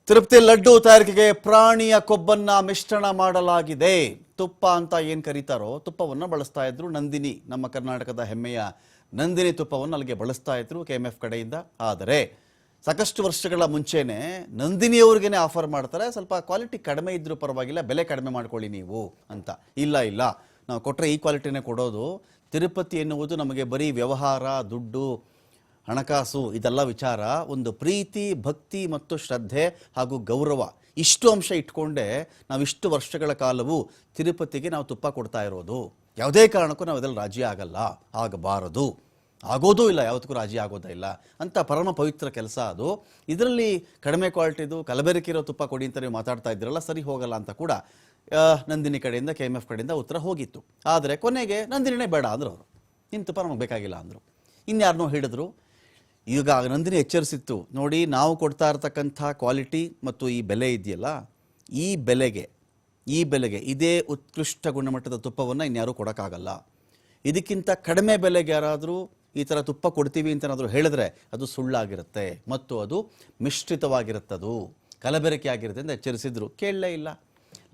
ತಿರುಪತಿ ಲಡ್ಡು ತಯಾರಿಕೆಗೆ ಪ್ರಾಣಿಯ ಕೊಬ್ಬನ್ನ ಮಿಶ್ರಣ ಮಾಡಲಾಗಿದೆ. ತುಪ್ಪ ಅಂತ ಏನು ಕರೀತಾರೋ ತುಪ್ಪವನ್ನು ಬಳಸ್ತಾ ಇದ್ರು. ನಂದಿನಿ, ನಮ್ಮ ಕರ್ನಾಟಕದ ಹೆಮ್ಮೆಯ ನಂದಿನಿ ತುಪ್ಪವನ್ನು ಅಲ್ಲಿಗೆ ಬಳಸ್ತಾ ಇದ್ರು KMF ಕಡೆಯಿಂದ. ಆದರೆ ಸಾಕಷ್ಟು ವರ್ಷಗಳ ಮುಂಚೆನೆ ನಂದಿನಿಯವ್ರಿಗೇನೆ ಆಫರ್ ಮಾಡ್ತಾರೆ, ಸ್ವಲ್ಪ ಕ್ವಾಲಿಟಿ ಕಡಿಮೆ ಇದ್ರೂ ಪರವಾಗಿಲ್ಲ, ಬೆಲೆ ಕಡಿಮೆ ಮಾಡ್ಕೊಳ್ಳಿ ನೀವು ಅಂತ. ಇಲ್ಲ ನಾವು ಕೊಟ್ಟರೆ ಈ ಕ್ವಾಲಿಟಿನೇ ಕೊಡೋದು. ತಿರುಪತಿ ಎನ್ನುವುದು ನಮಗೆ ಬರೀ ವ್ಯವಹಾರ, ದುಡ್ಡು, ಹಣಕಾಸು ಇದೆಲ್ಲ ವಿಚಾರ. ಒಂದು ಪ್ರೀತಿ, ಭಕ್ತಿ ಮತ್ತು ಶ್ರದ್ಧೆ ಹಾಗೂ ಗೌರವ, ಇಷ್ಟು ಅಂಶ ಇಟ್ಕೊಂಡೆ ನಾವಿಷ್ಟು ವರ್ಷಗಳ ಕಾಲವು ತಿರುಪತಿಗೆ ನಾವು ತುಪ್ಪ ಕೊಡ್ತಾ ಇರೋದು. ಯಾವುದೇ ಕಾರಣಕ್ಕೂ ನಾವು ಅದರಲ್ಲಿ ರಾಜಿ ಆಗಲ್ಲ, ಆಗಬಾರದು, ಆಗೋದೂ ಇಲ್ಲ, ಯಾವತ್ತಕ್ಕೂ ರಾಜಿ ಆಗೋದೇ ಇಲ್ಲ ಅಂತ ಪರಮ ಪವಿತ್ರ ಕೆಲಸ ಅದು. ಇದರಲ್ಲಿ ಕಡಿಮೆ ಕ್ವಾಲಿಟಿದು ಕಲಬೆರಕೆ ಇರೋ ತುಪ್ಪ ಕೊಡಿ ಅಂತ ನೀವು ಮಾತಾಡ್ತಾ ಇದ್ದೀರಲ್ಲ, ಸರಿ ಹೋಗಲ್ಲ ಅಂತ ಕೂಡ ನಂದಿನಿ ಕಡೆಯಿಂದ KMF ಕಡೆಯಿಂದ ಉತ್ತರ ಹೋಗಿತ್ತು. ಆದರೆ ಕೊನೆಗೆ ನಂದಿನಿನೇ ಬೇಡ ಅಂದರು ಅವರು. ನಿನ್ನ ತುಪ್ಪ ನಮಗೆ ಬೇಕಾಗಿಲ್ಲ ಅಂದರು. ಇನ್ಯಾರನ್ನೋ ಹಿಡಿದ್ರು. ಈಗ ನಂದಿನಿ ಎಚ್ಚರಿಸಿತ್ತು, ನೋಡಿ ನಾವು ಕೊಡ್ತಾ ಇರ್ತಕ್ಕಂಥ ಕ್ವಾಲಿಟಿ ಮತ್ತು ಈ ಬೆಲೆ ಇದೆಯಲ್ಲ, ಈ ಬೆಲೆಗೆ ಇದೇ ಉತ್ಕೃಷ್ಟ ಗುಣಮಟ್ಟದ ತುಪ್ಪವನ್ನು ಇನ್ಯಾರೂ ಕೊಡೋಕ್ಕಾಗಲ್ಲ. ಇದಕ್ಕಿಂತ ಕಡಿಮೆ ಬೆಲೆಗೆ ಯಾರಾದರೂ ಈ ಥರ ತುಪ್ಪ ಕೊಡ್ತೀವಿ ಅಂತ ಏನಾದರೂ ಹೇಳಿದ್ರೆ ಅದು ಸುಳ್ಳಾಗಿರುತ್ತೆ ಮತ್ತು ಅದು ಮಿಶ್ರಿತವಾಗಿರುತ್ತದು, ಕಲಬೆರಕೆ ಆಗಿರುತ್ತೆ ಅಂತ ಎಚ್ಚರಿಸಿದ್ರು. ಕೇಳಲೇ ಇಲ್ಲ.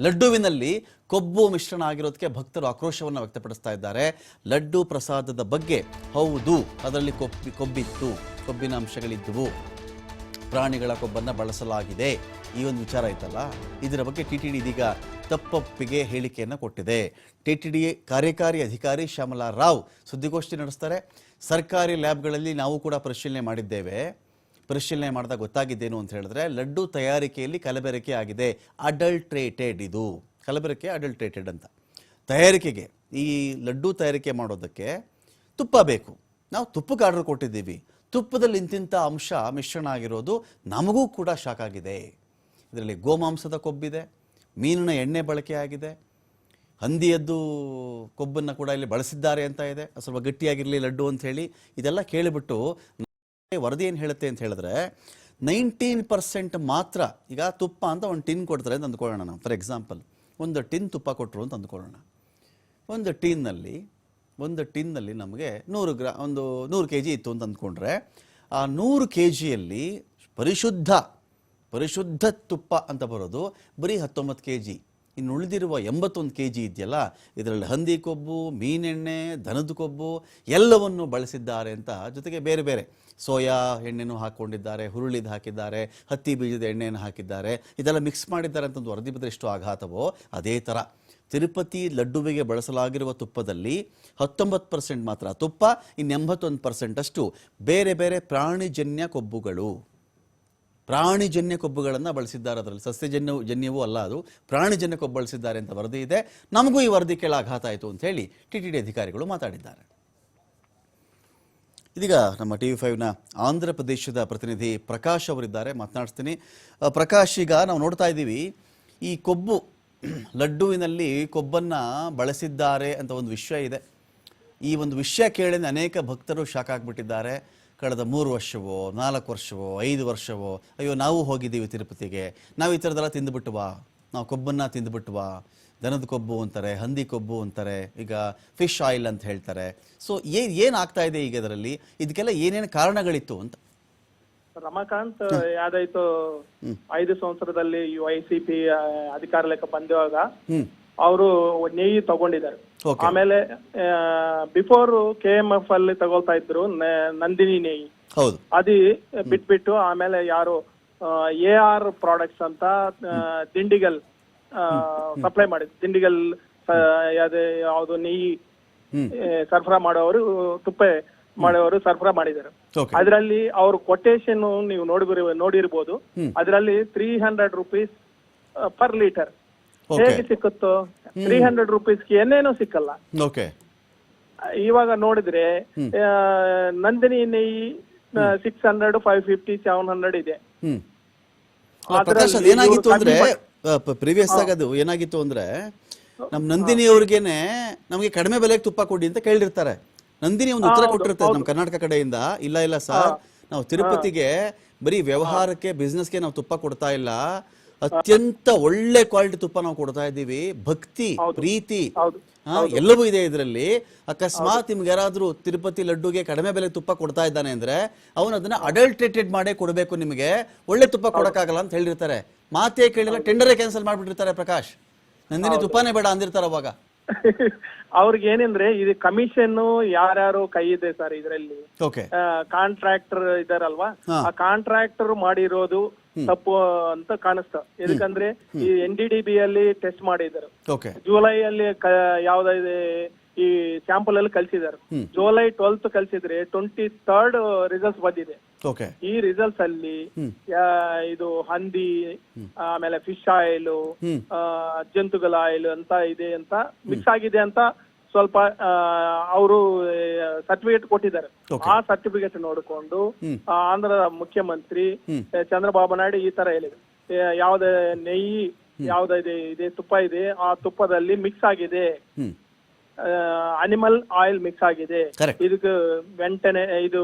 ಲಡ್ಡುವಿನಲ್ಲಿ ಕೊಬ್ಬು ಮಿಶ್ರಣ ಆಗಿರೋದಕ್ಕೆ ಭಕ್ತರು ಆಕ್ರೋಶವನ್ನು ವ್ಯಕ್ತಪಡಿಸ್ತಾ ಇದ್ದಾರೆ. ಲಡ್ಡು ಪ್ರಸಾದದ ಬಗ್ಗೆ ಹೌದು, ಅದರಲ್ಲಿ ಕೊಬ್ಬಿತ್ತು, ಕೊಬ್ಬಿನ ಅಂಶಗಳಿದ್ದವು, ಪ್ರಾಣಿಗಳ ಕೊಬ್ಬನ್ನು ಬಳಸಲಾಗಿದೆ, ಈ ಒಂದು ವಿಚಾರ ಐತಲ್ಲ, ಇದರ ಬಗ್ಗೆ TTD ಇದೀಗ ತಪ್ಪೊಪ್ಪಿಗೆ ಹೇಳಿಕೆಯನ್ನು ಕೊಟ್ಟಿದೆ. TTD ಕಾರ್ಯಕಾರಿ ಅಧಿಕಾರಿ ಶ್ಯಾಮಲಾ ರಾವ್ ಸುದ್ದಿಗೋಷ್ಠಿ ನಡೆಸ್ತಾರೆ. ಸರ್ಕಾರಿ ಲ್ಯಾಬ್ಗಳಲ್ಲಿ ನಾವು ಕೂಡ ಪರಿಶೀಲನೆ ಮಾಡಿದ್ದೇವೆ. ಪರಿಶೀಲನೆ ಮಾಡಿದಾಗ ಗೊತ್ತಾಗಿದ್ದೇನು ಅಂತ ಹೇಳಿದ್ರೆ, ಲಡ್ಡು ತಯಾರಿಕೆಯಲ್ಲಿ ಕಲಬೆರಕೆ ಆಗಿದೆ, ಅಡಲ್ಟ್ರೇಟೆಡ್. ಇದು ಕಲಬೆರಕೆ ಅಡಲ್ಟ್ರೇಟೆಡ್ ಅಂತ. ತಯಾರಿಕೆಗೆ, ಈ ಲಡ್ಡು ತಯಾರಿಕೆ ಮಾಡೋದಕ್ಕೆ ತುಪ್ಪ ಬೇಕು. ನಾವು ತುಪ್ಪಕ್ಕೆ ಆರ್ಡರ್ ಕೊಟ್ಟಿದ್ದೀವಿ, ತುಪ್ಪದಲ್ಲಿ ಇಂತಿಂಥ ಅಂಶ ಮಿಶ್ರಣ ಆಗಿರೋದು ನಮಗೂ ಕೂಡ ಶಾಕ್ ಆಗಿದೆ. ಇದರಲ್ಲಿ ಗೋಮಾಂಸದ ಕೊಬ್ಬಿದೆ, ಮೀನಿನ ಎಣ್ಣೆ ಬಳಕೆ ಆಗಿದೆ, ಹಂದಿಯದ್ದು ಕೊಬ್ಬನ್ನು ಕೂಡ ಇಲ್ಲಿ ಬಳಸಿದ್ದಾರೆ ಅಂತ ಇದೆ, ಸ್ವಲ್ಪ ಗಟ್ಟಿಯಾಗಿರಲಿ ಲಡ್ಡು ಅಂತ ಹೇಳಿ. ಇದೆಲ್ಲ ಕೇಳಿಬಿಟ್ಟು ವರದಿ ಏನು ಹೇಳುತ್ತೆ ಅಂತ ಹೇಳಿದ್ರೆ, 19% ಮಾತ್ರ. ಈಗ ತುಪ್ಪ ಅಂತ ಒಂದು ಟಿನ್ ಕೊಡ್ತಾರೆ ಅಂತ ಅಂದ್ಕೊಳ್ಳೋಣ ನಾವು. ಫಾರ್ ಎಕ್ಸಾಂಪಲ್ ಒಂದು ಟಿನ್ ತುಪ್ಪ ಕೊಟ್ಟರು ಅಂತ ಅಂದ್ಕೊಳ್ಳೋಣ. ಒಂದು ಟಿನ್ನಲ್ಲಿ ನಮಗೆ 100 kg ಇತ್ತು ಅಂತ ಅಂದ್ಕೊಂಡ್ರೆ, ಆ 100 kgಯಲ್ಲಿ ಪರಿಶುದ್ಧ ತುಪ್ಪ ಅಂತ ಬರೋದು ಬರೀ 19 kg. ಇನ್ನು ಉಳಿದಿರುವ 81 kg ಇದೆಯಲ್ಲ, ಇದರಲ್ಲಿ ಹಂದಿ ಕೊಬ್ಬು, ಮೀನೆಣ್ಣೆ, ದನದ ಕೊಬ್ಬು ಎಲ್ಲವನ್ನು ಬಳಸಿದ್ದಾರೆ ಅಂತ. ಜೊತೆಗೆ ಬೇರೆ ಬೇರೆ ಸೋಯಾ ಎಣ್ಣೆನೂ ಹಾಕ್ಕೊಂಡಿದ್ದಾರೆ, ಹುರುಳಿದು ಹಾಕಿದ್ದಾರೆ, ಹತ್ತಿ ಬೀಜದ ಎಣ್ಣೆಯನ್ನು ಹಾಕಿದ್ದಾರೆ, ಇದೆಲ್ಲ ಮಿಕ್ಸ್ ಮಾಡಿದ್ದಾರೆ ಅಂತ ಒಂದು ವರದಿ ಬಂದರೆ ಎಷ್ಟು ಆಘಾತವೋ ಅದೇ ಥರ ತಿರುಪತಿ ಲಡ್ಡುವಿಗೆ ಬಳಸಲಾಗಿರುವ ತುಪ್ಪದಲ್ಲಿ 19% ಮಾತ್ರ ತುಪ್ಪ, ಇನ್ನು 81% ಅಷ್ಟು ಬೇರೆ ಬೇರೆ ಪ್ರಾಣಿಜನ್ಯ ಕೊಬ್ಬುಗಳನ್ನು ಬಳಸಿದ್ದಾರೆ. ಅದರಲ್ಲಿ ಸಸ್ಯಜನ್ಯವೂ ಅಲ್ಲ, ಅದು ಪ್ರಾಣಿಜನ್ಯ ಕೊಬ್ಬು ಬಳಸಿದ್ದಾರೆ ಅಂತ ವರದಿ ಇದೆ. ನಮಗೂ ಈ ವರದಿ ಕೇಳ ಆಘಾತ ಆಯಿತು ಅಂತ ಹೇಳಿ TTD ಅಧಿಕಾರಿಗಳು ಮಾತಾಡಿದ್ದಾರೆ. ಇದೀಗ ನಮ್ಮ TV5ನ ಆಂಧ್ರ ಪ್ರದೇಶದ ಪ್ರತಿನಿಧಿ ಪ್ರಕಾಶ್ ಅವರಿದ್ದಾರೆ, ಮಾತನಾಡಿಸ್ತೀನಿ. ಪ್ರಕಾಶ್, ಈಗ ನಾವು ನೋಡ್ತಾ ಇದ್ದೀವಿ, ಈ ಕೊಬ್ಬು ಲಡ್ಡುವಿನಲ್ಲಿ ಕೊಬ್ಬನ್ನು ಬಳಸಿದ್ದಾರೆ ಅಂತ ಒಂದು ವಿಷಯ ಇದೆ. ಈ ಒಂದು ವಿಷಯ ಕೇಳಿ ಅನೇಕ ಭಕ್ತರು ಶಾಕ್ ಆಗಿಬಿಟ್ಟಿದ್ದಾರೆ. ಕಳೆದ 3 ವರ್ಷವೋ 4 ವರ್ಷವೋ 5 ವರ್ಷವೋ, ಅಯ್ಯೋ ನಾವು ಹೋಗಿದ್ದೀವಿ ತಿರುಪತಿಗೆ, ನಾವು ಈ ಥರದ್ದೆಲ್ಲ ತಿಂದುಬಿಟ್ವಾ, ನಾವು ಕೊಬ್ಬನ್ನು ತಿಂದುಬಿಟ್ವಾ, ದನದ ಕೊಬ್ಬು ಅಂತಾರೆ, ಹಂದಿ ಕೊಬ್ಬು ಅಂತಾರೆ, ಈಗ ಫಿಶ್ ಆಯಿಲ್ ಅಂತ ಹೇಳ್ತಾರೆ. ಸೊ ಏನಾಗ್ತಾ ಇದೆ ಈಗ ಇದರಲ್ಲಿ? ಇದಕ್ಕೆಲ್ಲ ಏನೇನು ಕಾರಣಗಳಿತ್ತು ಅಂತ? ರಮಾಕಾಂತ್ ಯಾವ್ದಾಯ್ತು 5 ಸಂವತ್ಸರದಲ್ಲಿ YCP ಅಧಿಕಾರಕ್ಕೆ ಬಂದಾಗ ಅವರು ನೆಯ್ಯಿ ತಗೊಂಡಿದ್ದಾರೆ. ಆಮೇಲೆ ಬಿಫೋರ್ KMF ಅಲ್ಲಿ ತಗೊಳ್ತಾ ಇದ್ರು ನಂದಿನಿ ನೆಯ್ಯಿ, ಅದು ಬಿಟ್ಬಿಟ್ಟು ಆಮೇಲೆ ಯಾರು AR ಪ್ರಾಡಕ್ಟ್ಸ್ ಅಂತ ದಿಂಡಿಗಲ್ ಸಪ್ಲೈ ಮಾಡಿದ್ರು. ದಿಂಡಿಗಲ್ ಯಾವ್ದು ನೆಯ್ಯಿ ಸರಫರಾ ಮಾಡೋರು, ತುಪ್ಪ ಮಾಡೋರು ಸರಫರಾ ಮಾಡಿದ್ದಾರೆ. ಅದರಲ್ಲಿ ಅವ್ರ ಕೊಟೇಶನ್ ನೀವು ನೋಡಿರ್ಬೋದು. ಅದರಲ್ಲಿ 300 rupees ಪರ್ ಲೀಟರ್. ಹೇಗೆ ಸಿಕ್ಕುತ್ತೋ 300 rupeesಗೆ ಏನೇನೋ ಸಿಕ್ಕಲ್ಲ. ಇವಾಗ ನೋಡಿದ್ರೆ ನಂದಿನಿ ನೆಯ್ಯಿ 600, 550, 700 ಇದೆ. ಏನಾಗಿತ್ತು ಅಂದ್ರೆ, ಪ್ರೀವಿಯಸ್ ಆಗಿ ಅದು ಏನಾಗಿತ್ತು ಅಂದ್ರೆ, ನಮ್ ನಂದಿನಿ ಅವ್ರಿಗೇನೆ ನಮಗೆ ಕಡಿಮೆ ಬೆಲೆಗೆ ತುಪ್ಪ ಕೊಡಿ ಅಂತ ಕೇಳಿರ್ತಾರೆ. ನಂದಿನಿ ಒಂದು ಉತ್ತರ ಕೊಟ್ಟಿರ್ತಾರೆ ನಮ್ಮ ಕರ್ನಾಟಕ ಕಡೆಯಿಂದ, ಇಲ್ಲ ಸರ್, ನಾವು ತಿರುಪತಿಗೆ ಬರೀ ವ್ಯವಹಾರಕ್ಕೆ, ಬಿಸ್ನೆಸ್ಗೆ ನಾವು ತುಪ್ಪ ಕೊಡ್ತಾ ಇಲ್ಲ, ಅತ್ಯಂತ ಒಳ್ಳೆ ಕ್ವಾಲಿಟಿ ತುಪ್ಪ ನಾವು ಕೊಡ್ತಾ ಇದ್ದೀವಿ. ಭಕ್ತಿ, ಪ್ರೀತಿ ಹೌದು ಎಲ್ಲವೂ ಇದೆ ಇದರಲ್ಲಿ. ಅಕಸ್ಮಾತ್ ನಿಮ್ಗೆ ಯಾರಾದ್ರೂ ತಿರುಪತಿ ಲಡ್ಡುಗೆ ಕಡಿಮೆ ಬೆಲೆ ತುಪ್ಪ ಕೊಡ್ತಾ ಇದ್ದಾನೆ ಅಂದ್ರೆ ಅವನು ಅದನ್ನ ಅಡಲ್ಟ್ರೇಟೆಡ್ ಮಾಡೇ ಕೊಡಬೇಕು, ನಿಮಗೆ ಒಳ್ಳೆ ತುಪ್ಪ ಕೊಡಕ್ಕಾಗಲ್ಲ ಅಂತ ಹೇಳಿರ್ತಾರೆ. ಮಾತೇ ಕೇಳಿಲ್ಲ, ಟೆಂಡರೇ ಕ್ಯಾನ್ಸಲ್ ಮಾಡ್ಬಿಟ್ಟಿರ್ತಾರೆ. ಪ್ರಕಾಶ್, ನಂದಿನಿ ತುಪ್ಪನೇ ಬೇಡ ಅಂದಿರ್ತಾರೆ ಅವಾಗ. ಅವ್ರಿಗೆ ಏನಂದ್ರೆ ಇದು ಕಮಿಷನ್ ಯಾರ್ಯಾರು ಕೈ ಇದೆ ಸರ್ ಇದರಲ್ಲಿ. ಓಕೆ, ಕಾಂಟ್ರಾಕ್ಟರ್ ಇದಾರಲ್ವಾ, ಆ ಕಾಂಟ್ರಾಕ್ಟರ್ ಮಾಡಿರೋದು ತಪ್ಪು ಅಂತ ಕಾಣಿಸ್ತಾ. ಎದಕ್ಕಂದ್ರೆ ಈ NDDB ಅಲ್ಲಿ ಟೆಸ್ಟ್ ಮಾಡಿದ್ದಾರೆ. ಜುಲೈ ಅಲ್ಲಿ ಯಾವ್ದಿದೆ ಈ ಸ್ಯಾಂಪಲ್ ಅಲ್ಲಿ ಕಳ್ಸಿದ್ದಾರೆ. ಜುಲೈ 12th ಕಳ್ಸಿದ್ರೆ 23rd ರಿಸಲ್ಟ್ಸ್ ಬಂದಿದೆ. ಈ ರಿಸಲ್ಟ್ಸ್ ಅಲ್ಲಿ ಇದು ಹಂದಿ, ಆಮೇಲೆ ಫಿಶ್ ಆಯಿಲ್, ಜಂತುಗಳ ಆಯಿಲ್ ಅಂತ ಇದೆ ಅಂತ ಮಿಕ್ಸ್ ಆಗಿದೆ ಅಂತ ಸ್ವಲ್ಪ ಅವರು ಸರ್ಟಿಫಿಕೇಟ್ ಕೊಟ್ಟಿದ್ದಾರೆ. ಆ ಸರ್ಟಿಫಿಕೇಟ್ ನೋಡಿಕೊಂಡು ಆಂಧ್ರದ ಮುಖ್ಯಮಂತ್ರಿ ಚಂದ್ರಬಾಬು ನಾಯ್ಡು ಈ ತರ ಹೇಳಿದ್ರು, ಯಾವ್ದೇ ನೆಯ್ಯಿ ಇದೆ ತುಪ್ಪ ಇದೆ, ಆ ತುಪ್ಪದಲ್ಲಿ ಮಿಕ್ಸ್ ಆಗಿದೆ, ಅನಿಮಲ್ ಆಯಿಲ್ ಮಿಕ್ಸ್ ಆಗಿದೆ, ಇದಕ್ಕೆ ವೆಂಟನೆ ಇದು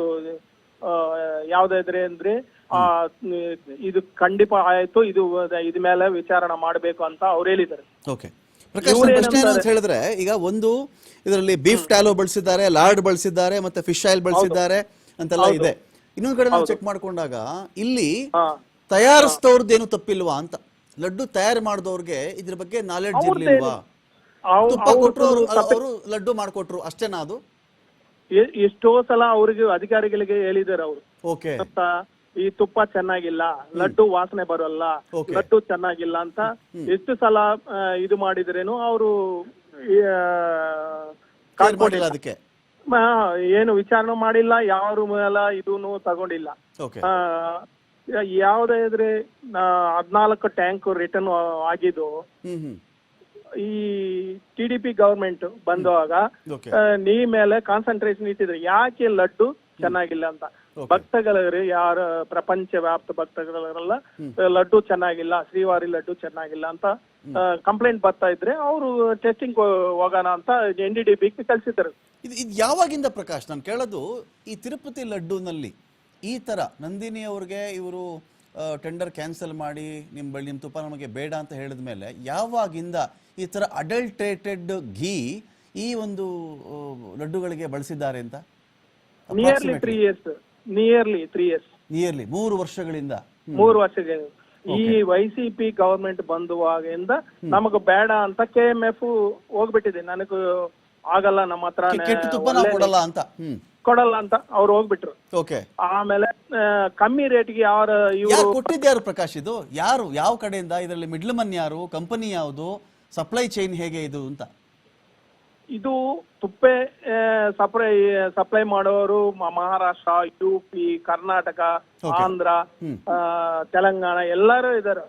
ಯಾವ್ದಾದ್ರೆ ಅಂದ್ರೆ ಇದು ಖಂಡಿತ ಆಯ್ತು, ಇದ್ ಮೇಲೆ ವಿಚಾರಣೆ ಮಾಡ್ಬೇಕು ಅಂತ ಅವ್ರು ಹೇಳಿದ್ದಾರೆ. ಹೇಳಿದ್ರೆ ಈಗ ಒಂದು ಇದರಲ್ಲಿ ಬೀಫ್ ಟ್ಯಾಲೋ ಬಳಸಿದ್ದಾರೆ, ಲಾರ್ಡ್ ಬಳಸಿದ್ದಾರೆ, ಮತ್ತೆ ಫಿಶ್ ಆಯಿಲ್ ಬಳಸಿದ್ದಾರೆ ಅಂತೆಲ್ಲ ಇದೆ. ಇನ್ನೊಂದ್ ಕಡೆ ನಾವು ಚೆಕ್ ಮಾಡ್ಕೊಂಡಾಗ ಇಲ್ಲಿ ತಯಾರಿಸಿದವ್ರದ್ದು ಏನು ತಪ್ಪಿಲ್ವಾ ಅಂತ, ಲಡ್ಡು ತಯಾರು ಮಾಡಿದವ್ರಿಗೆ ಇದ್ರ ಬಗ್ಗೆ ನಾಲೆಡ್ಜ್ ಇರ್ಲಿಲ್ವಾ? ತುಪ್ಪ ಕೊಟ್ರು, ಅವರು ಲಡ್ಡು ಮಾಡ್ಕೊಟ್ರು, ಅಷ್ಟೇನಾ? ಅದು ಎಷ್ಟೋ ಸಲ ಅವ್ರಿಗೆ ಅಧಿಕಾರಿಗಳಿಗೆ ಹೇಳಿದಾರೆ ಅವರು, ಈ ತುಪ್ಪ ಚೆನ್ನಾಗಿಲ್ಲ, ಲಡ್ಡು ವಾಸನೆ ಬರೋಲ್ಲ, ಲಡ್ಡು ಚೆನ್ನಾಗಿಲ್ಲ ಅಂತ ಎಷ್ಟು ಸಲ ಇದು ಮಾಡಿದ್ರೇನು ಅವರು ಅದಕ್ಕೆ ಏನು ವಿಚಾರಣೆ ಮಾಡಿಲ್ಲ, ಯಾರು ಮೇಲೆ ಇದೂನು ತಗೊಂಡಿಲ್ಲ. ಯಾವ್ದಾದ್ರೆ 14 ಟ್ಯಾಂಕ್ ರಿಟರ್ನ್ ಆಗಿದ್ದು ಈ TDP ಗವರ್ಮೆಂಟ್ ಬಂದಾಗ ನೀ ಮೇಲೆ ಕಾನ್ಸಂಟ್ರೇಷನ್ ಇಟ್ಟಿದ್ರೆ, ಯಾಕೆ ಲಡ್ಡು ಚೆನ್ನಾಗಿಲ್ಲ ಅಂತ. ಭಕ್ತಗಳು ಯಾರ ಪ್ರಪಂಚ ವ್ಯಾಪ್ತ ಭಕ್ತಗಳೆಲ್ಲ ಲಡ್ಡು ಚೆನ್ನಾಗಿಲ್ಲ, ಶ್ರೀವಾರಿ ಲಡ್ಡು ಚೆನ್ನಾಗಿಲ್ಲ ಅಂತ ಕಂಪ್ಲೇಂಟ್ ಬರ್ತಾ ಇದ್ರೆ ಅವರು ಟೆಸ್ಟಿಂಗ್ ಹೋಗೋಣ ಅಂತ NDDB ಕಳ್ಸಿದ್ದಾರೆ. ಇದು ಯಾವಾಗಿಂದ ಪ್ರಕಾಶ್? ನಾನು ಕೇಳೋದು, ಈ ತಿರುಪತಿ ಲಡ್ಡುನಲ್ಲಿ ಈ ತರ ನಂದಿನಿ ಅವ್ರಿಗೆ ಇವರು ಟೆಂಡರ್ ಕ್ಯಾನ್ಸಲ್ ಮಾಡಿ ನಿಮ್ಮ ತುಪ್ಪ ನಮಗೆ ಬೇಡ ಅಂತ ಹೇಳಿದ ಮೇಲೆ ಯಾವಾಗಿಂದ ಈ ತರ ಅಡಲ್ಟ್ರೇಟೆಡ್ ಘೀ ಈ ಒಂದು ಲಡ್ಡುಗಳಿಗೆ ಬಳಸಿದ್ದಾರೆ ಅಂತ? Nearly 3 years. ನಿಯರ್ಲಿ 3 ವರ್ಷಗಳಿಂದ. 3 ವರ್ಷಗಳಿಂದ ಈ YCP ಗವರ್ಮೆಂಟ್ ಬಂದುವಾಗಿಂದ ನಮಗ ಬೇಡ ಅಂತ KMF ಹೋಗ್ಬಿಟ್ಟಿದೆ. ನನಗೂ ಆಗಲ್ಲ, ನಮ್ಮ ಹತ್ರ ಕೊಡಲ್ಲ ಅಂತ ಅವ್ರು ಹೋಗ್ಬಿಟ್ರು. ಆಮೇಲೆ ಕಮ್ಮಿ ರೇಟ್ಗೆ ಯಾರು ಕೊಟ್ಟಿದ್ಯಾರು ಪ್ರಕಾಶ್? ಇದು ಯಾರು, ಯಾವ ಕಡೆಯಿಂದ? ಇದರಲ್ಲಿ ಮಿಡ್ಲ್ ಮನ್ ಯಾರು, ಕಂಪನಿ ಯಾವುದು, ಸಪ್ಲೈ ಚೈನ್ ಹೇಗೆ ಇದು ಅಂತ? ಇದು ತುಪ್ಪೆ ಸಪ್ಲೈ ಮಾಡೋರು ಮಹಾರಾಷ್ಟ್ರ, UP, ಕರ್ನಾಟಕ, ಆಂಧ್ರ, ತೆಲಂಗಾಣ ಎಲ್ಲರೂ ಇದಾರೆ.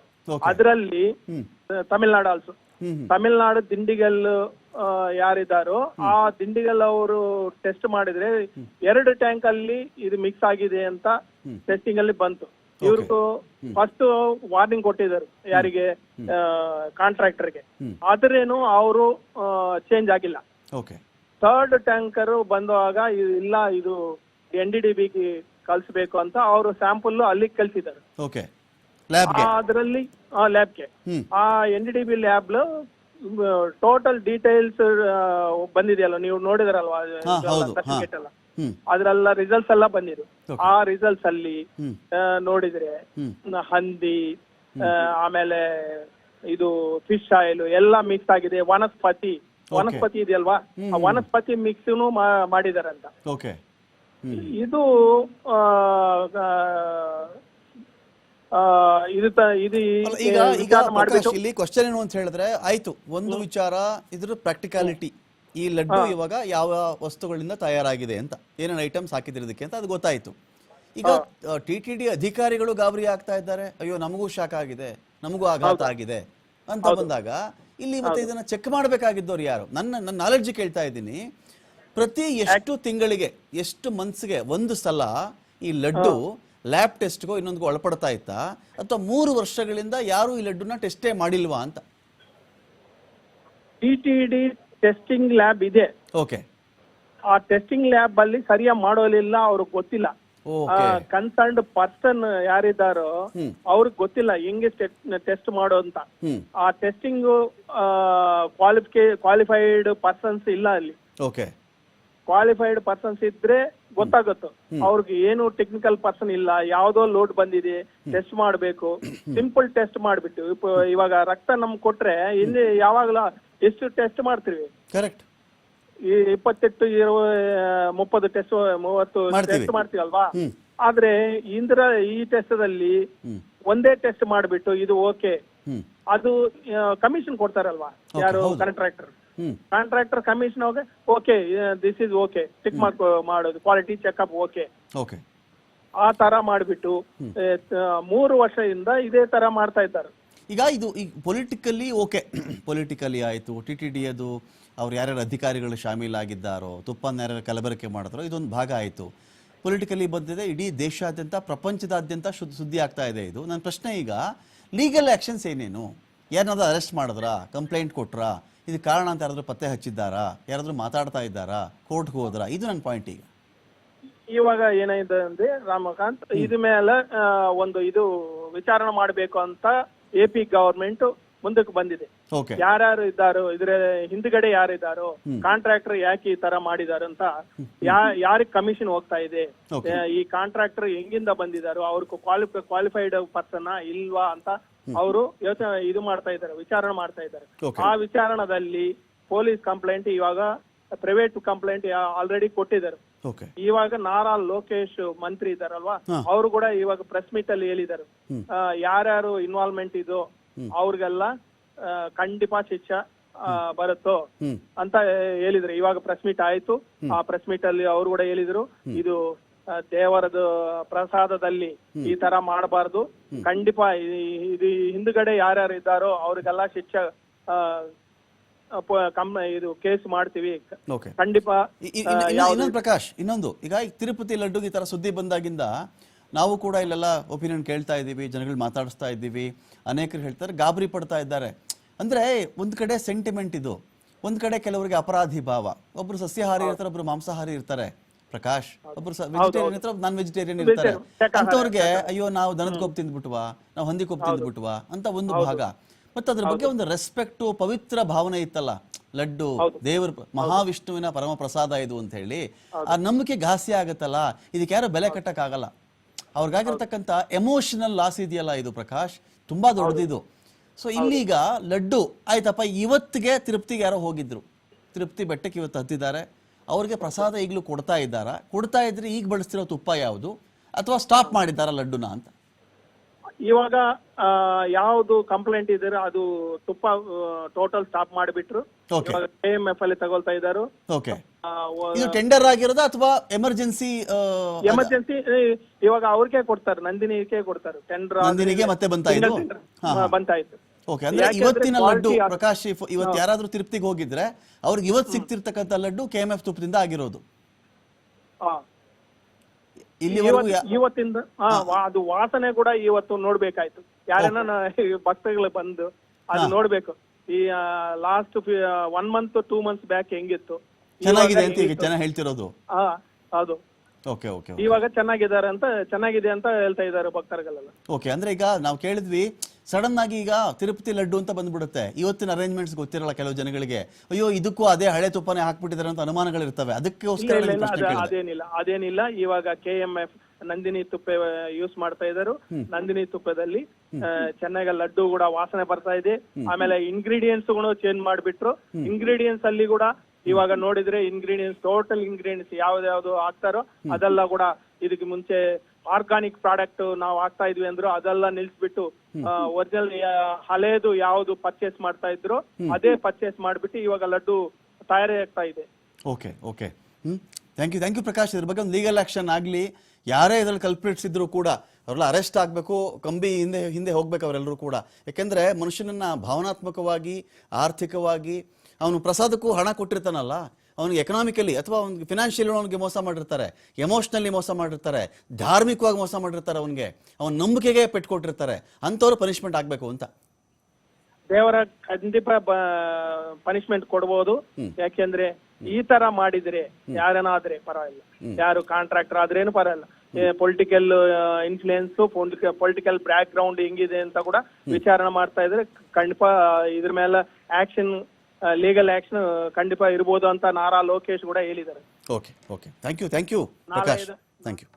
ಅದರಲ್ಲಿ ತಮಿಳ್ನಾಡು ಆಲ್ಸೋ. ತಮಿಳ್ನಾಡು ದಿಂಡಿಗಲ್ ಯಾರಿದ್ದಾರೋ ಆ ದಿಂಡಿಗಲ್ ಅವರು ಟೆಸ್ಟ್ ಮಾಡಿದ್ರೆ 2 ಟ್ಯಾಂಕ್ ಅಲ್ಲಿ ಇದು ಮಿಕ್ಸ್ ಆಗಿದೆ ಅಂತ ಟೆಸ್ಟಿಂಗ್ ಅಲ್ಲಿ ಬಂತು. ಇವ್ರಿಗೂ ಫಸ್ಟ್ ವಾರ್ನಿಂಗ್ ಕೊಟ್ಟಿದ್ದಾರೆ, ಯಾರಿಗೆ? ಕಾಂಟ್ರಾಕ್ಟರ್ಗೆ. ಆದ್ರೇನು ಅವರು ಚೇಂಜ್ ಆಗಿಲ್ಲ. 3rd ಟ್ಯಾಂಕರ್ ಬಂದಾಗ ಇಲ್ಲ, ಇದು NDDB ಕಳ್ಸಬೇಕು ಅಂತ ಅವರು ಸ್ಯಾಂಪಲ್ ಅಲ್ಲಿ ಕಳ್ಸಿದ್ದಾರೆ ಅದ್ರಲ್ಲಿ ಲ್ಯಾಬ್ಗೆ. ಆ NDDB ಲ್ಯಾಬ್ ಟೋಟಲ್ ಡೀಟೇಲ್ಸ್ ಬಂದಿದೆಯಲ್ಲ, ನೀವು ನೋಡಿದಾರಲ್ವಾ ಸರ್ಟಿಫಿಕೇಟ್ ಎಲ್ಲ, ಅದ್ರೆಲ್ಲ ರಿಸಲ್ಟ್ಸ್ ಎಲ್ಲ ಬಂದಿರು. ಆ ರಿಸಲ್ಟ್ಸ್ ಅಲ್ಲಿ ನೋಡಿದ್ರೆ ಹಂದಿ, ಆಮೇಲೆ ಇದು ಫಿಶ್ ಆಯಿಲ್ ಎಲ್ಲ ಮಿಕ್ಸ್ ಆಗಿದೆ. ವನಸ್ಪತಿ ಇದೆಯಲ್ವಾ, ಆ ವನಸ್ಪತಿ ಮಿಕ್ಸ್ ಮಾಡಿದಾರಂತ. ಇದು ಇಲ್ಲಿ ಕ್ವಶನ್ ಏನು ಅಂತ ಹೇಳಿದ್ರೆ, ಆಯ್ತು ಒಂದು ವಿಚಾರ, ಇದ್ರ ಪ್ರಾಕ್ಟಿಕಾಲಿಟಿ, ಈ ಲಡ್ಡು ಇವಾಗ ಯಾವ ವಸ್ತುಗಳಿಂದ ತಯಾರಾಗಿದೆ ಅಂತ, ಏನೇನು ಐಟಮ್ಸ್ ಹಾಕಿದ್ರೆ ಇದಕ್ಕೆ ಅಂತ ಅದು ಗೊತ್ತಾಯ್ತು. ಈಗ TTD ಅಧಿಕಾರಿಗಳು ಗಾಬರಿ ಆಗ್ತಾ ಇದ್ದಾರೆ, ಅಯ್ಯೋ ನಮಗೂ ಶಾಕ್ ಆಗಿದೆ, ನಮಗೂ ಆಘಾತ ಆಗಿದೆ ಅಂತ ಬಂದಾಗ ಇಲ್ಲಿ ಮತ್ತೆ ಇದನ್ನ ಚೆಕ್ ಮಾಡಬೇಕಾಗಿದ್ದವ್ರು ಯಾರು? ನನ್ನ ನಾಲೆಡ್ಜ್ ಕೇಳ್ತಾ ಇದ್ದೀನಿ. ಪ್ರತಿ ಎಷ್ಟು ತಿಂಗಳಿಗೆ, ಎಷ್ಟು ಮಂತ್ಸ್ಗೆ ಒಂದು ಸಲ ಈ ಲಡ್ಡು ಲ್ಯಾಬ್ ಟೆಸ್ಟ್ಗೋ ಇನ್ನೊಂದಿಗೂ ಒಳಪಡ್ತಾ ಇತ್ತಾ, ಅಥವಾ 3 ವರ್ಷಗಳಿಂದ ಯಾರು ಈ ಲಡ್ಡುನ ಟೆಸ್ಟೇ ಮಾಡಿಲ್ವಾ ಅಂತ? TTD ಟೆಸ್ಟಿಂಗ್ ಲ್ಯಾಬ್ ಇದೆ. ಆ ಟೆಸ್ಟಿಂಗ್ ಲ್ಯಾಬ್ ಅಲ್ಲಿ ಸರಿಯಾಗಿ ಮಾಡೋಲಿಲ್ಲ, ಅವ್ರಿಗೆ ಗೊತ್ತಿಲ್ಲ. ಕನ್ಸರ್ನ್ಡ್ ಪರ್ಸನ್ ಯಾರಿದ್ದಾರೋ ಅವ್ರಿಗೆ ಗೊತ್ತಿಲ್ಲ ಹೆಂಗೆ ಟೆಸ್ಟ್ ಮಾಡೋ ಅಂತ. ಆ ಟೆಸ್ಟಿಂಗ್ ಕ್ವಾಲಿಫೈಡ್ ಪರ್ಸನ್ಸ್ ಇಲ್ಲ ಅಲ್ಲಿ. ಕ್ವಾಲಿಫೈಡ್ ಪರ್ಸನ್ಸ್ ಇದ್ರೆ ಗೊತ್ತಾಗುತ್ತೆ. ಅವ್ರಿಗೆ ಏನು ಟೆಕ್ನಿಕಲ್ ಪರ್ಸನ್ ಇಲ್ಲ, ಯಾವ್ದೋ ಲೋಡ್ ಬಂದಿದೆ ಟೆಸ್ಟ್ ಮಾಡ್ಬೇಕು, ಸಿಂಪಲ್ ಟೆಸ್ಟ್ ಮಾಡ್ಬಿಟ್ಟು ಇವಾಗ ರಕ್ತ ನಮ್ಗೆ ಕೊಟ್ರೆ ಇಲ್ಲಿ ಯಾವಾಗಲೂ ಎಷ್ಟು ಟೆಸ್ಟ್ ಮಾಡ್ತೀವಿ, ಕರೆಕ್ಟ್ 28 30 ಟೆಸ್ಟ್ 30 ಟೆಸ್ಟ್ ಮಾಡ್ತೀವಲ್ವಾ. ಆದ್ರೆ ಈ ಟೆಸ್ಟ್ ದಲ್ಲಿ ಒಂದೇ ಟೆಸ್ಟ್ ಮಾಡ್ಬಿಟ್ಟು ಇದು ಓಕೆ, ಅದು ಕಮಿಷನ್ ಕೊಡ್ತಾರಲ್ವಾ ಯಾರು contractor commission okay this is okay tick ಮಾಡೋದು, ಕ್ವಾಲಿಟಿ ಚೆಕ್ಅಪ್ ಓಕೆ ಆ ತರ ಮಾಡ್ಬಿಟ್ಟು 3 ವರ್ಷದಿಂದ ಇದೇ ತರ ಮಾಡ್ತಾ ಇದ್ದಾರೆ. ಈಗ ಇದು ಪೊಲಿಟಿಕಲಿ ಓಕೆ, ಪೊಲಿಟಿಕಲಿ ಆಯಿತು, TTD ಅದು ಅವ್ರು ಯಾರ್ಯಾರು ಅಧಿಕಾರಿಗಳು ಶಾಮೀಲಾಗಿದ್ದಾರೋ, ತುಪ್ಪನ ಯಾರ್ಯಾರು ಕಲಬೆರಕೆ ಮಾಡಿದ್ರೋ ಇದೊಂದು ಭಾಗ ಆಯಿತು. ಪೊಲಿಟಿಕಲಿ ಬಂದಿದೆ, ಇಡೀ ದೇಶಾದ್ಯಂತ ಪ್ರಪಂಚದಾದ್ಯಂತ ಸುದ್ದಿ ಆಗ್ತಾ ಇದೆ ಇದು. ನನ್ನ ಪ್ರಶ್ನೆ ಈಗ ಲೀಗಲ್ ಆ್ಯಕ್ಷನ್ಸ್ ಏನೇನು? ಯಾರನ್ನಾದ್ರೂ ಅರೆಸ್ಟ್ ಮಾಡಿದ್ರಾ, ಕಂಪ್ಲೇಂಟ್ ಕೊಟ್ರಾ, ಇದು ಕಾರಣ ಅಂತ ಯಾರಾದ್ರೂ ಪತ್ತೆ ಹಚ್ಚಿದ್ದಾರಾ, ಯಾರಾದ್ರೂ ಮಾತಾಡ್ತಾ ಇದ್ದಾರಾ, ಕೋರ್ಟ್ಗೆ ಹೋದ್ರಾ? ಇದು ನನ್ನ ಪಾಯಿಂಟ್. ಇವಾಗ ಏನಾಗಿದೆ ಅಂದ್ರೆ ರಾಮಕಾಂತ್ ಇದ ಮೇಲೆ ಇದು ವಿಚಾರಣೆ ಮಾಡಬೇಕು ಅಂತ AP ಗವರ್ಮೆಂಟ್ ಮುಂದಕ್ಕೆ ಬಂದಿದೆ. ಯಾರ್ಯಾರು ಇದ್ದಾರೋ ಇದ್ರ ಹಿಂದ್ಗಡೆ ಯಾರಿದ್ದಾರೋ, ಕಾಂಟ್ರಾಕ್ಟರ್ ಯಾಕೆ ಈ ತರ ಮಾಡಿದಾರೋ ಅಂತ, ಯಾರಿಗೆ ಕಮಿಷನ್ ಹೋಗ್ತಾ ಇದೆ, ಈ ಕಾಂಟ್ರಾಕ್ಟರ್ ಹೆಂಗಿಂದ ಬಂದಿದಾರೋ, ಅವ್ರಿಗೆ ಕ್ವಾಲಿಫೈಡ್ ಪರ್ಸನ್ ಇಲ್ವಾ ಅಂತ ಅವರು ಇದು ಮಾಡ್ತಾ ಇದ್ದಾರೆ, ವಿಚಾರಣೆ ಮಾಡ್ತಾ ಇದ್ದಾರೆ. ಆ ವಿಚಾರಣದಲ್ಲಿ ಪೊಲೀಸ್ ಕಂಪ್ಲೇಂಟ್ ಇವಾಗ ಪ್ರೈವೇಟ್ ಕಂಪ್ಲೇಂಟ್ ಆಲ್ರೆಡಿ ಕೊಟ್ಟಿದ್ದಾರೆ. ಇವಾಗ ನಾರಾ ಲೋಕೇಶ್ ಮಂತ್ರಿ ಇದಾರಲ್ವಾ, ಅವರು ಕೂಡ ಇವಾಗ ಪ್ರೆಸ್ ಮೀಟ್ ಅಲ್ಲಿ ಹೇಳಿದ್ದಾರೆ ಯಾರ್ಯಾರು ಇನ್ವಾಲ್ವ್ಮೆಂಟ್ ಇದೋ ಅವ್ರಿಗೆಲ್ಲ ಖಂಡಿತ ಶಿಕ್ಷೆ ಬರುತ್ತೋ ಅಂತ ಹೇಳಿದ್ರು. ಇವಾಗ ಪ್ರೆಸ್ ಮೀಟ್ ಆಯ್ತು, ಆ ಪ್ರೆಸ್ ಮೀಟ್ ಅಲ್ಲಿ ಅವರು ಕೂಡ ಹೇಳಿದ್ರು ಇದು ದೇವರದ ಪ್ರಸಾದದಲ್ಲಿ ಈ ತರ ಮಾಡಬಾರ್ದು, ಖಂಡಿತ ಇದು ಹಿಂದ್ಗಡೆ ಯಾರ್ಯಾರು ಇದ್ದಾರೋ ಅವ್ರಿಗೆಲ್ಲ ಶಿಕ್ಷೆ ಇದು ಕೇಸ್ ಮಾಡ್ತೀವಿ ಖಂಡಿತ. ಪ್ರಕಾಶ್, ಇನ್ನೊಂದು ಈಗ ತಿರುಪತಿ ಲಡ್ಡು ಈ ತರ ಸುದ್ದಿ ಬಂದಾಗಿಂದ ನಾವು ಕೂಡ ಇಲ್ಲೆಲ್ಲ ಒಪಿನಿಯನ್ ಕೇಳ್ತಾ ಇದ್ದೀವಿ, ಜನಗಳು ಮಾತಾಡಿಸ್ತಾ ಇದ್ದೀವಿ, ಅನೇಕರು ಹೇಳ್ತಾರೆ ಗಾಬರಿ ಪಡ್ತಾ ಇದ್ದಾರೆ. ಅಂದ್ರೆ ಒಂದ್ ಕಡೆ ಸೆಂಟಿಮೆಂಟ್ ಇದು, ಒಂದ್ ಕಡೆ ಕೆಲವರಿಗೆ ಅಪರಾಧಿ ಭಾವ. ಒಬ್ರು ಸಸ್ಯಾಹಾರಿ ಇರ್ತಾರೆ, ಒಬ್ರು ಮಾಂಸಾಹಾರಿ ಇರ್ತಾರೆ ಪ್ರಕಾಶ್, ಒಬ್ರು ವೆಜಿಟೇರಿಯನ್ ಇರ್ತಾರೆ, ನಾನ್ ವೆಜಿಟೇರಿಯನ್ ಇರ್ತಾರೆ. ಅಂತವ್ರಿಗೆ ಅಯ್ಯೋ ನಾವು ದನದ ಕೊಬ್ಬು ತಿಂದ್ಬಿಟ್ವಾ, ನಾವು ಹಂದಿ ಕೊಬ್ಬು ತಿಂದ್ಬಿಟ್ವಾ ಅಂತ ಒಂದು ಭಾಗ. ಮತ್ತೆ ಅದ್ರ ಬಗ್ಗೆ ಒಂದು ರೆಸ್ಪೆಕ್ಟ್, ಪವಿತ್ರ ಭಾವನೆ ಇತ್ತಲ್ಲ, ಲಡ್ಡು ದೇವರ ಮಹಾವಿಷ್ಣುವಿನ ಪರಮ ಪ್ರಸಾದ ಇದು ಅಂತ ಹೇಳಿ ಆ ನಂಬಿಕೆ ಘಾಸಿ ಆಗತ್ತಲ್ಲ, ಇದಕ್ಕೆ ಯಾರು ಬೆಲೆ ಕಟ್ಟಕ್ ಆಗಲ್ಲ. ಅವ್ರಿಗಾಗಿರ್ತಕ್ಕಂಥ ಎಮೋಷನಲ್ ಲಾಸ್ ಇದೆಯಲ್ಲ ಇದು ಪ್ರಕಾಶ್, ತುಂಬಾ ದೊಡ್ಡದಿದು. ಸೊ ಇಲ್ಲೀಗ ಲಡ್ಡು ಆಯ್ತಪ್ಪ, ಇವತ್ತಿಗೆ ತಿರುಪತಿಗೆ ಯಾರೋ ಹೋಗಿದ್ರು, ತಿರುಪತಿ ಬೆಟ್ಟಕ್ಕೆ ಇವತ್ತು ಹತ್ತಿದ್ದಾರೆ, ಅವ್ರಿಗೆ ಪ್ರಸಾದ ಈಗಲೂ ಕೊಡ್ತಾ ಇದ್ದಾರಾ? ಕೊಡ್ತಾ ಇದ್ರೆ ಈಗ ಬಳಸ್ತಿರೋ ತುಪ್ಪ ಯಾವುದು, ಅಥವಾ ಸ್ಟಾಪ್ ಮಾಡಿದ್ದಾರಾ ಲಡ್ಡುನ ಅಂತ? ಇವಾಗ ಯಾವ್ದು ಕಂಪ್ಲೇಂಟ್ ಇದ್ರೆ ಅದು ತುಪ್ಪ ಟೋಟಲ್ ಸ್ಟಾಪ್ ಮಾಡಿಬಿಟ್ರು. KMF ಅಲ್ಲಿ ತಗೊಳ್ತಾ ಇದ್ದಾರು. ಇದು ಟೆಂಡರ್ ಆಗಿರೋದಾ ಅಥವಾ ಎಮರ್ಜೆನ್ಸಿ? ಎಮರ್ಜೆನ್ಸಿ ಇವಾಗ ಅವ್ರಿಗೆ ಕೊಡ್ತಾರೆ, ನಂದಿನಿಗೆ ಕೊಡ್ತಾರೆ. ಟೆಂಡರ್ ನಂದಿನಿಗೆ ಮತ್ತೆ ಬಂತಾಯ್ತು. ಓಕೆ, ಅಂದ್ರೆ ಇವತ್ತಿನ ಲಡ್ಡು ಪ್ರಕಾಶ್, ಇವತ್ತು ಯಾರಾದ್ರೂ ತಿರುಪತಿಗೆ ಹೋಗಿದ್ರೆ ಅವ್ರಿಗೆ ಇವತ್ತು ಸಿಗ್ತಿರ್ತಕ್ಕಂಥ ಲಡ್ಡು KMF ತುಪ್ಪದಿಂದ ಆಗಿರೋದು. ಇವತ್ತಿಂದ ಅದು ವಾಸನೆ ಕೂಡ ಇವತ್ತು ನೋಡ್ಬೇಕಾಯ್ತು. ಯಾರನ್ನ ಭಕ್ತಗಳು ಬಂದು ಅದು ನೋಡ್ಬೇಕು. ಈ ಲಾಸ್ಟ್ 1 month 2 months ಬ್ಯಾಕ್ ಹೆಂಗಿತ್ತು, ಚೆನ್ನಾಗಿದೆ ಅಂತ ಈಗ ಜನ ಹೇಳ್ತಿರೋದು. ಹೌದು, ಇವಾಗ ಚೆನ್ನಾಗಿದೆ ಅಂತ ಹೇಳ್ತಾ ಇದ್ದಾರೆ ಭಕ್ತರುಗಳೆಲ್ಲ. ಓಕೆ, ಅಂದ್ರೆ ಈಗ ನಾವು ಕೇಳಿದ್ವಿ ಸಡನ್ ಆಗಿ ಈಗ ತಿರುಪತಿ ಲಡ್ಡು ಅಂತ ಬಂದ್ಬಿಡುತ್ತೆ. ಇವತ್ತಿನ ಅರೇಂಜ್ಮೆಂಟ್ಸ್ ಗೊತ್ತಿರಲ್ಲ ಕೆಲವು ಜನಗಳಿಗೆ, ಅಯ್ಯೋ ಇದಕ್ಕೂ ಅದೇ ಹಳೆ ತುಪ್ಪನೇ ಹಾಕ್ಬಿಟ್ಟಿದ್ದಾರೆ ಅಂತ ಅನುಮಾನಗಳಿರ್ತವೆ. ಅದಕ್ಕೋಸ್ಕರ ಅದೇನಿಲ್ಲ. ಇವಾಗ KMF ನಂದಿನಿ ತುಪ್ಪ ಯೂಸ್ ಮಾಡ್ತಾ ಇದ್ದಾರೆ. ನಂದಿನಿ ತುಪ್ಪದಲ್ಲಿ ಚೆನ್ನಾಗಿ ಲಡ್ಡು ಕೂಡ ವಾಸನೆ ಬರ್ತಾ ಇದೆ. ಆಮೇಲೆ ಇಂಗ್ರೀಡಿಯೆಂಟ್ಸ್ ಕೂಡ ಚೇಂಜ್ ಮಾಡ್ಬಿಟ್ರು. ಇಂಗ್ರೀಡಿಯೆಂಟ್ಸ್ ಅಲ್ಲಿ ಕೂಡ ಇವಾಗ ನೋಡಿದ್ರೆ ಇಂಗ್ರೀಡಿಯೆಂಟ್ಸ್, ಟೋಟಲ್ ಇಂಗ್ರೀಡಿಯೆಂಟ್ಸ್ ಯಾವ್ದು ಹಾಕ್ತಾರೋ ಅದೆಲ್ಲ ಕೂಡ ಇದಕ್ಕೆ ಮುಂಚೆ ಆರ್ಗಾನಿಕ್ ಪ್ರಾಡಕ್ಟ್ ನಾವು ಹಾಕ್ತಾ ಇದ್ವಿ ಅಂದ್ರು ಅದೆಲ್ಲ ನಿಲ್ಸ್ಬಿಟ್ಟು ಒರಿಜಿನಲ್ ಹಳೇದು ಯಾವ್ದು ಪರ್ಚೇಸ್ ಮಾಡ್ತಾ ಇದ್ರು ಅದೇ ಪರ್ಚೇಸ್ ಮಾಡ್ಬಿಟ್ಟು ಇವಾಗ ಲಡ್ಡು ತಯಾರಿ ಆಗ್ತಾ ಇದೆ. Okay okay, thank you Prakash. ಇದ್ರ ಬಗ್ಗೆ ಒಂದು ಲೀಗಲ್ ಆಕ್ಷನ್ ಆಗ್ಲಿ, ಯಾರೇ ಇದ್ರಲ್ಲಿ ಕಲ್ಪ್ರಿಟ್ಸ್ ಇದ್ರು ಕೂಡ ಅವರೆಲ್ಲ ಅರೆಸ್ಟ್ ಆಗಬೇಕು, ಕಂಬಿ ಹಿಂದೆ ಹೋಗ್ಬೇಕು ಅವರೆಲ್ಲರೂ ಕೂಡ. ಯಾಕೆಂದ್ರೆ ಮನುಷ್ಯನನ್ನ ಭಾವನಾತ್ಮಕವಾಗಿ, ಆರ್ಥಿಕವಾಗಿ, ಅವನು ಪ್ರಸಾದಕ್ಕೂ ಹಣ ಕೊಟ್ಟಿರ್ತಾನಲ್ಲ, ಅವನಿಗೆ ಎಕನಾಮಿಕಲಿ ಅಥವಾ ಅವ್ನಿಗೆ ಫಿನಾನ್ಷಿಯಲಿ ಅವನಿಗೆ ಮೋಸ ಮಾಡಿರ್ತಾರೆ, ಎಮೋಷನಲಿ ಮೋಸ ಮಾಡಿರ್ತಾರೆ, ಧಾರ್ಮಿಕವಾಗಿ ಮೋಸ ಮಾಡಿರ್ತಾರೆ, ಅವನಿಗೆ ಅವನ ನಂಬಿಕೆಗೆ ಪೆಟ್ಕೊಟ್ಟಿರ್ತಾರೆ. ಅಂಥವ್ರು ಪನಿಷ್ಮೆಂಟ್ ಆಗಬೇಕು ಅಂತ ದೇವರ ಖಂಡಿತ ಪನಿಷ್ಮೆಂಟ್ ಕೊಡ್ಬೋದು. ಯಾಕೆಂದ್ರೆ ಈ ತರ ಮಾಡಿದ್ರೆ ಯಾರನ್ನಾದ್ರೆ ಪರವಾಗಿಲ್ಲ, ಯಾರು ಕಾಂಟ್ರಾಕ್ಟರ್ ಆದ್ರೇನು ಪರವಾಗಿಲ್ಲ. Political influence, political back ground ಹೆಂಗಿದೆ ಅಂತ ಕೂಡ ವಿಚಾರಣೆ ಮಾಡ್ತಾ ಇದ್ರೆ ಖಂಡಿತ ಇದ್ರ ಮೇಲೆ ಆಕ್ಷನ್, ಲೀಗಲ್ ಆಕ್ಷನ್ ಖಂಡಿತ ಇರ್ಬೋದು ಅಂತ ನಾರಾ ಲೋಕೇಶ್ ಕೂಡ ಹೇಳಿದ್ದಾರೆ. Okay thank you Prakash, thank you.